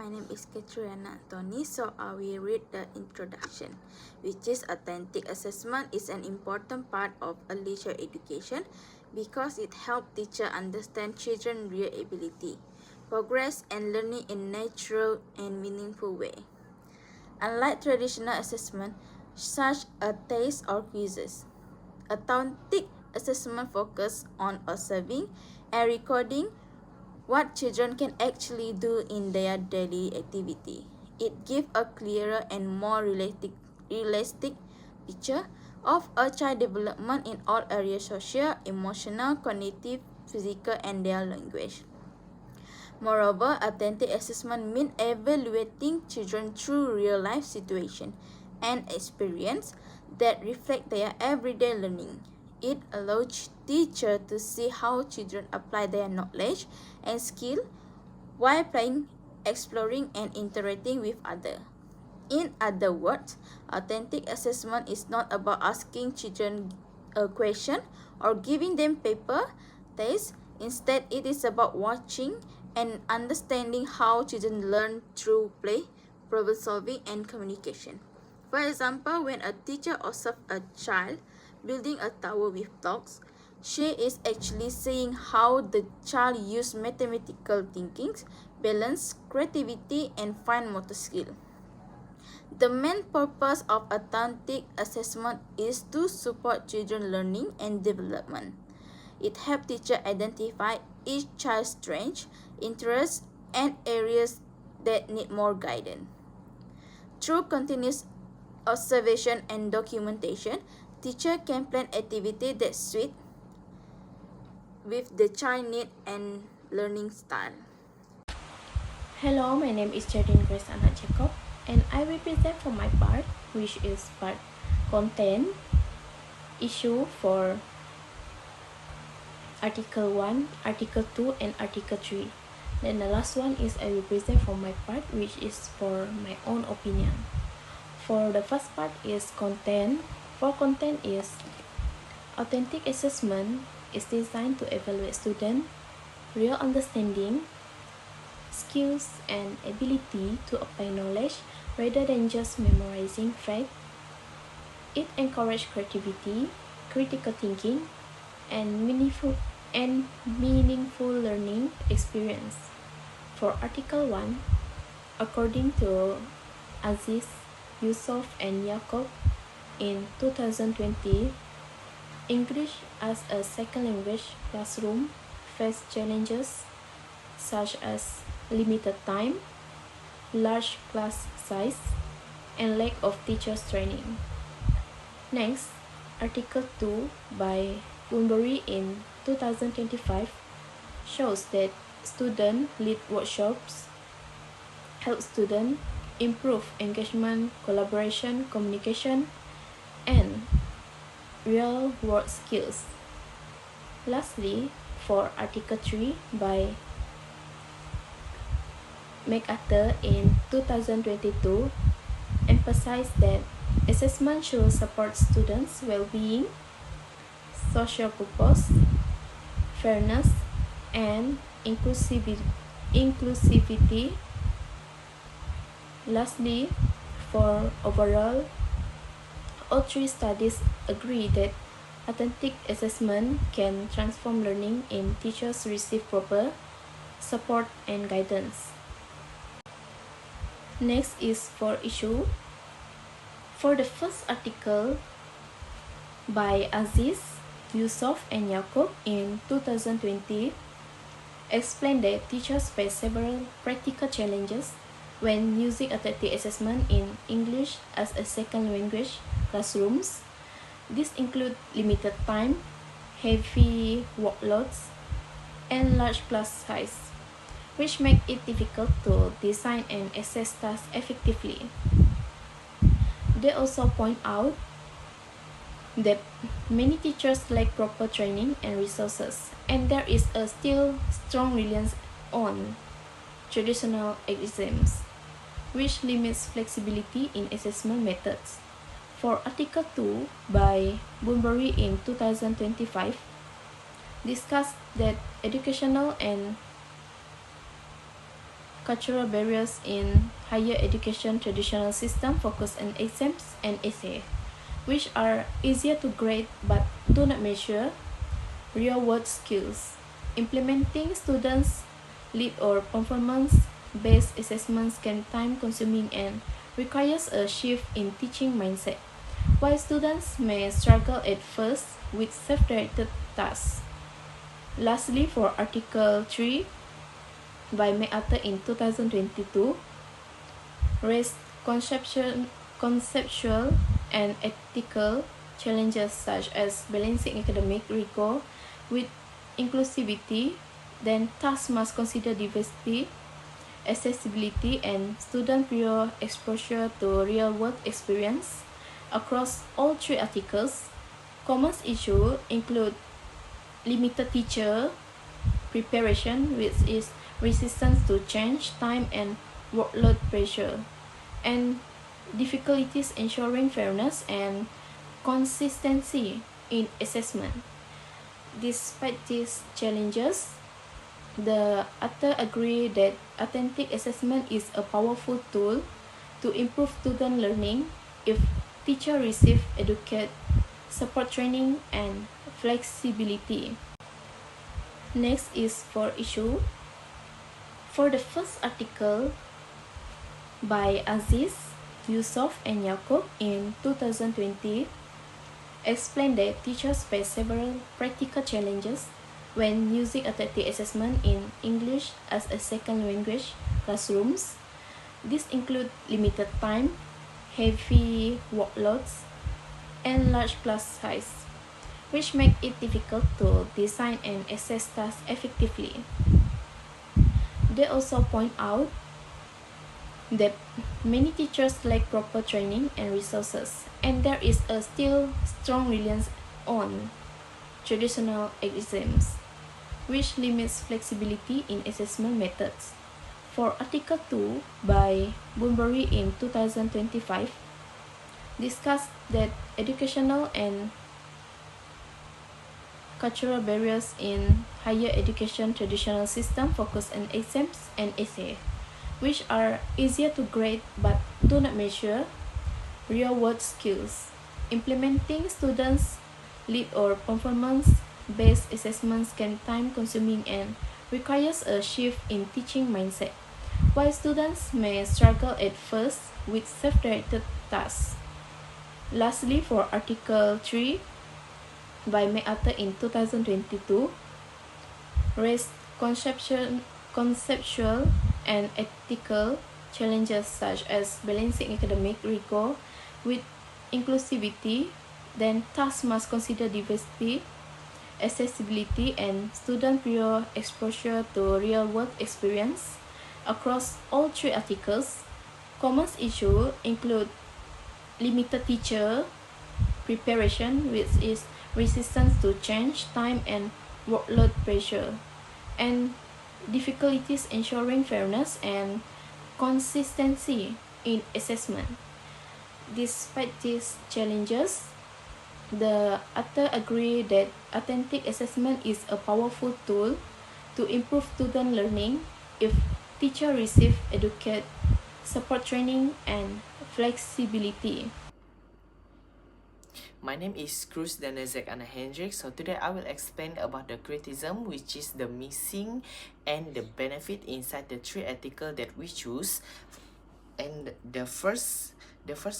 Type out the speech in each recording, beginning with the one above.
my name is Katriana Antoni. So I will read the introduction, which is authentic assessment is an important part of early child education because it helps teachers understand children's real ability, progress, and learning in natural and meaningful way. Unlike traditional assessment, such as tests or quizzes, authentic assessment focuses on observing and recording what children can actually do in their daily activity. It gives a clearer and more realistic picture of a child development in all areas: social, emotional, cognitive, physical, and their language. Moreover, authentic assessment means evaluating children through real-life situations and experience that reflect their everyday learning. It allows teachers to see how children apply their knowledge and skill while playing, exploring, and interacting with others. In other words, authentic assessment is not about asking children a question or giving them paper tests. Instead, it is about watching and understanding how children learn through play, problem solving, and communication. For example, when a teacher observes a child building a tower with blocks, she is actually seeing how the child uses mathematical thinking, balance, creativity, and fine motor skill. The main purpose of authentic assessment is to support children's learning and development. It helps teachers identify each child's strengths, interests, and areas that need more guidance. Through continuous observation and documentation, teachers can plan activities that suit with the child need and learning style. Hello, my name is Jardine Grace Anna Jacob, and I will present for my part, which is part content, issue for Article 1, Article 2, and Article 3. Then the last one is I will present for my part, which is for my own opinion. For the first part is content. For content is authentic assessment is designed to evaluate student real understanding, skills, and ability to apply knowledge rather than just memorizing facts. It encourages creativity, critical thinking, and meaningful learning experience. For Article 1, according to Aziz, Yusuf, and Yacob, in 2020, English as a second language classroom faced challenges such as limited time, large class size, and lack of teachers training. Next, Article 2 by Bunbury in 2025 shows that student-led workshops help students improve engagement, collaboration, communication, and real-world skills. Lastly, for Article 3 by MacArthur in 2022 emphasized that assessment should support students' well-being, social purpose, fairness, and inclusivity. Lastly, for overall, all three studies agree that authentic assessment can transform learning if teachers receive proper support and guidance. Next is for issue. For the first article by Aziz, Yusuf, and Yacob in 2020, explained that teachers face several practical challenges when using authentic assessment in English as a second language classrooms. These include limited time, heavy workloads, and large class size, which make it difficult to design and assess tasks effectively. They also point out that many teachers lack proper training and resources, and there is a still strong reliance on traditional exams, which limits flexibility in assessment methods. For Article 2 by Bunbury in 2025, discussed that educational and cultural barriers in higher education traditional system focus on exams and essay, which are easier to grade but do not measure real-world skills. Implementing students' lead or performance-based assessments can time-consuming and requires a shift in teaching mindset. While students may struggle at first with self-directed tasks. Lastly, for Article 3 by MacArthur in 2022, raised conceptual and ethical challenges such as balancing academic rigor with inclusivity, then tasks must consider diversity, accessibility, and student prior exposure to real-world experience. Across all three articles, common issues include limited teacher preparation, which is resistance to change, time, and workload pressure, and difficulties ensuring fairness and consistency in assessment. Despite these challenges, the author agree that authentic assessment is a powerful tool to improve student learning if teachers receive adequate support training and flexibility. Next is for issue. For the first article by Aziz, Yusuf, and Yaqub in 2020, explained that teachers face several practical challenges when using authentic assessment in English as a second language classrooms. These include limited time, heavy workloads, and large class size, which make it difficult to design and assess tasks effectively. They also point out that many teachers lack proper training and resources, and there is a still strong reliance on traditional exams, which limits flexibility in assessment methods. For Article 2 by Bunbury in 2025, discussed that educational and cultural barriers in higher education traditional system focus on exams and essay, which are easier to grade but do not measure real-world skills. Implementing students' lead or performance-based assessments can time-consuming and requires a shift in teaching mindset. While students may struggle at first with self-directed tasks. Lastly, for Article 3 by MacArthur in 2022, raised conceptual and ethical challenges such as balancing academic rigor with inclusivity, then tasks must consider diversity, accessibility, and student prior exposure to real-world experience. Across all three articles, common issues include limited teacher preparation, which is resistance to change, time, and workload pressure, and difficulties ensuring fairness and consistency in assessment. Despite these challenges, the author agree that authentic assessment is a powerful tool to improve student learning if teachers receive adequate support training and flexibility. My name is Cruz Danazek Anna Hendrik. So today I will explain about the criticism, which is the missing and the benefit inside the three articles that we choose. And the first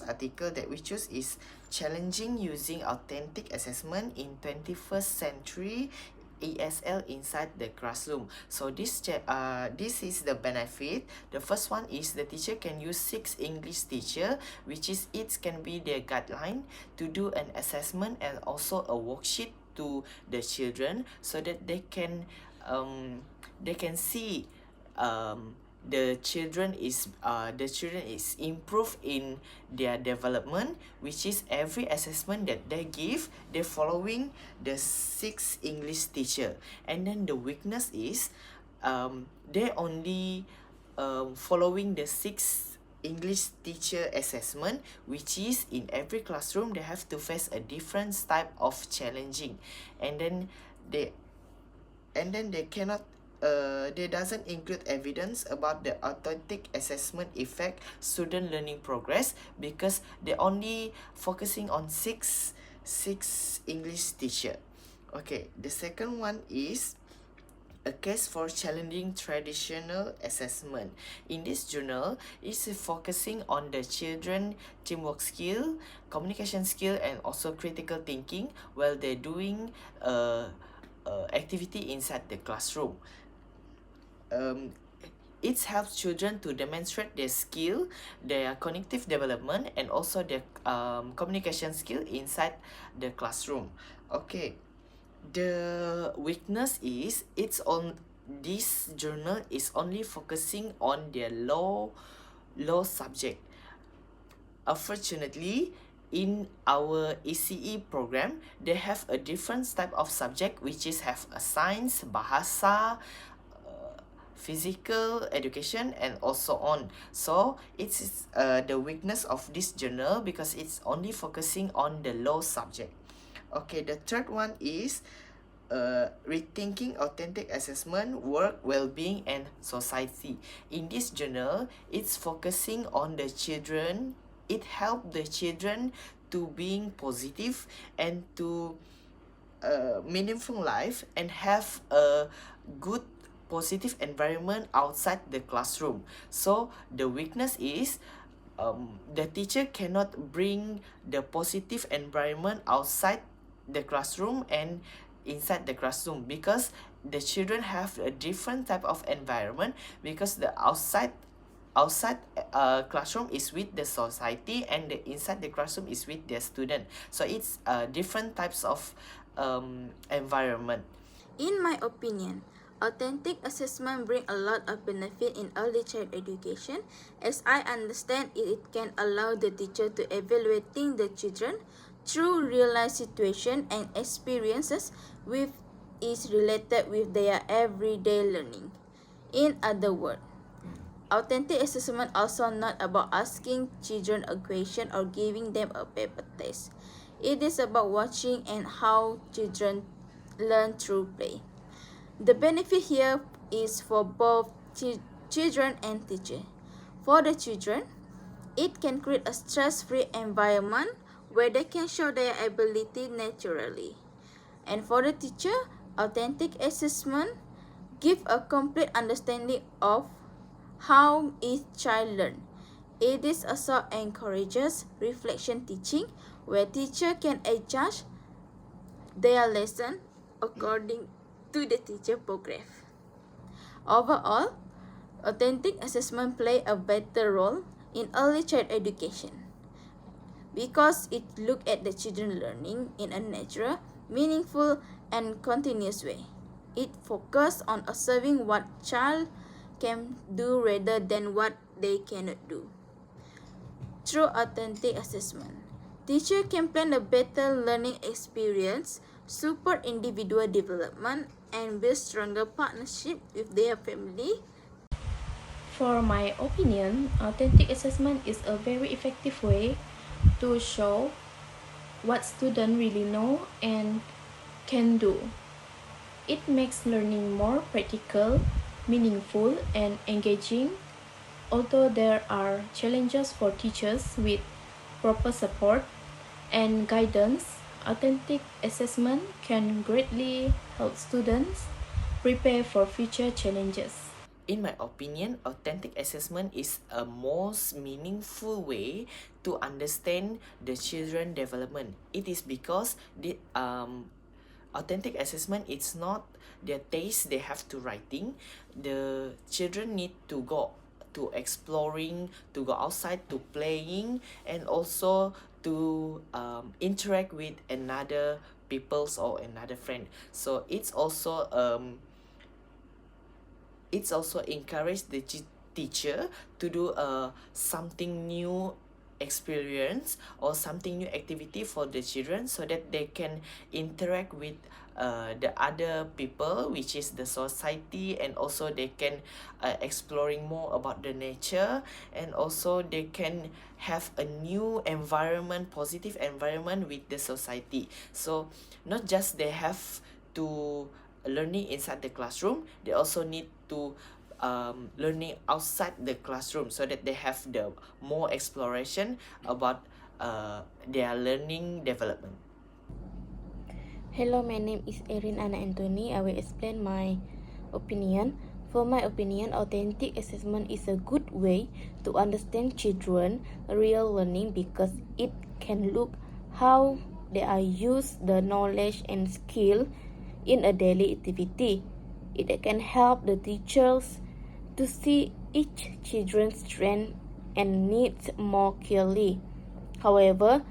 article that we choose is challenging using authentic assessment in 21st century ESL inside the classroom. So this is the benefit. The first one is the teacher can use 6 English teacher, which is it can be their guideline to do an assessment and also a worksheet to the children so that they can see the children is improved in their development, which is every assessment that they give, they're following the 6 English teacher. And then the weakness is they only following the 6 English teacher assessment, which is in every classroom they have to face a different type of challenging, and then they cannot they doesn't include evidence about the authentic assessment effect student learning progress, because they only focusing on six English teacher. Okay, the second one is a case for challenging traditional assessment. In this journal, it's focusing on the children teamwork skill, communication skill, and also critical thinking while they're doing activity inside the classroom. It helps children to demonstrate their skill, their cognitive development, and also their communication skill inside the classroom. Okay, the weakness is this journal is only focusing on their low subject. Unfortunately, in our ECE program, they have a different type of subject, which is have a science, bahasa, physical education, and also on. So it's the weakness of this journal because it's only focusing on the low subject. Okay, the third one is rethinking authentic assessment, work, well-being, and society. In this journal, it's focusing on the children. It helps the children to being positive and to meaningful life and have a good positive environment outside the classroom. So the weakness is the teacher cannot bring the positive environment outside the classroom and inside the classroom, because the children have a different type of environment, because the outside classroom is with the society and the inside the classroom is with the student. So it's different types of environment. In my opinion, authentic assessment bring a lot of benefit in early child education. As I understand it, it can allow the teacher to evaluating the children through real-life situation and experiences with is related with their everyday learning. In other words, authentic assessment also not about asking children a question or giving them a paper test. It is about watching and how children learn through play. The benefit here is for both children and teacher. For the children, it can create a stress-free environment where they can show their ability naturally. And for the teacher, authentic assessment give a complete understanding of how each child learn. It is also encourages reflection teaching, where teacher can adjust their lesson according to the teacher progress. Overall, authentic assessment play a better role in early child education because it look at the children learning in a natural, meaningful, and continuous way. It focus on observing what child can do rather than what they cannot do. Through authentic assessment, teacher can plan a better learning experience, support individual development, and build stronger partnership with their family. For my opinion, authentic assessment is a very effective way to show what students really know and can do. It makes learning more practical, meaningful, and engaging. Although there are challenges for teachers with proper support and guidance, authentic assessment can greatly help students prepare for future challenges. In my opinion, authentic assessment is a most meaningful way to understand the children development. It is because the authentic assessment, it's not their taste they have to writing. The children need to go to exploring, to go outside to playing, and also to interact with another peoples or another friend. So it's also encourage the teacher to do something new experience or something new activity for the children, so that they can interact with the other people, which is the society, and also they can exploring more about the nature, and also they can have a new environment, positive environment with the society. So not just they have to learning inside the classroom, they also need to learning outside the classroom so that they have the more exploration about their learning development. Hello, my name is Erin Anna Anthony. I will explain my opinion. For my opinion, authentic assessment is a good way to understand children real learning because it can look how they are use the knowledge and skill in a daily activity. It can help the teachers to see each children's strength and needs more clearly. However,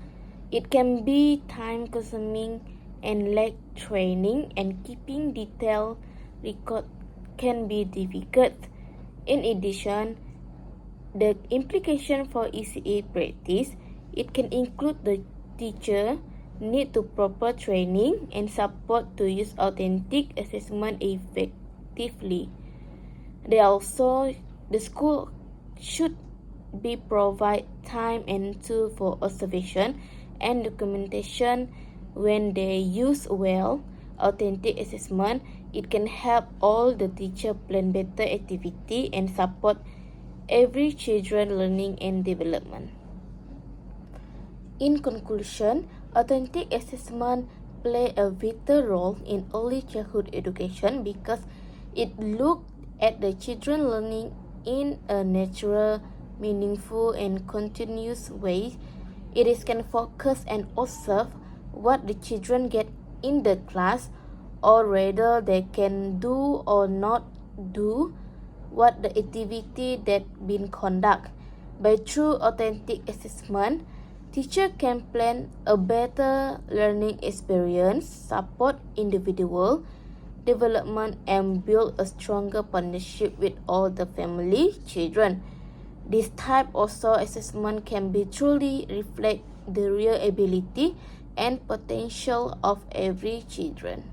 it can be time consuming and lack training, and keeping detailed record can be difficult. In addition, the implication for ECE practice, it can include the teacher need to proper training and support to use authentic assessment effectively. The school should be provide time and tool for observation and documentation. When they use well authentic assessment, it can help all the teacher plan better activity and support every children learning and development. In conclusion, authentic assessment play a vital role in early childhood education because it looks at the children learning in a natural, meaningful, and continuous way. It can focus and observe what the children get in the class, or rather they can do or not do what the activity that been conduct. By through authentic assessment, teacher can plan a better learning experience, support individual development, and build a stronger partnership with all the family children. This type of assessment can be truly reflect the real ability and potential of every children.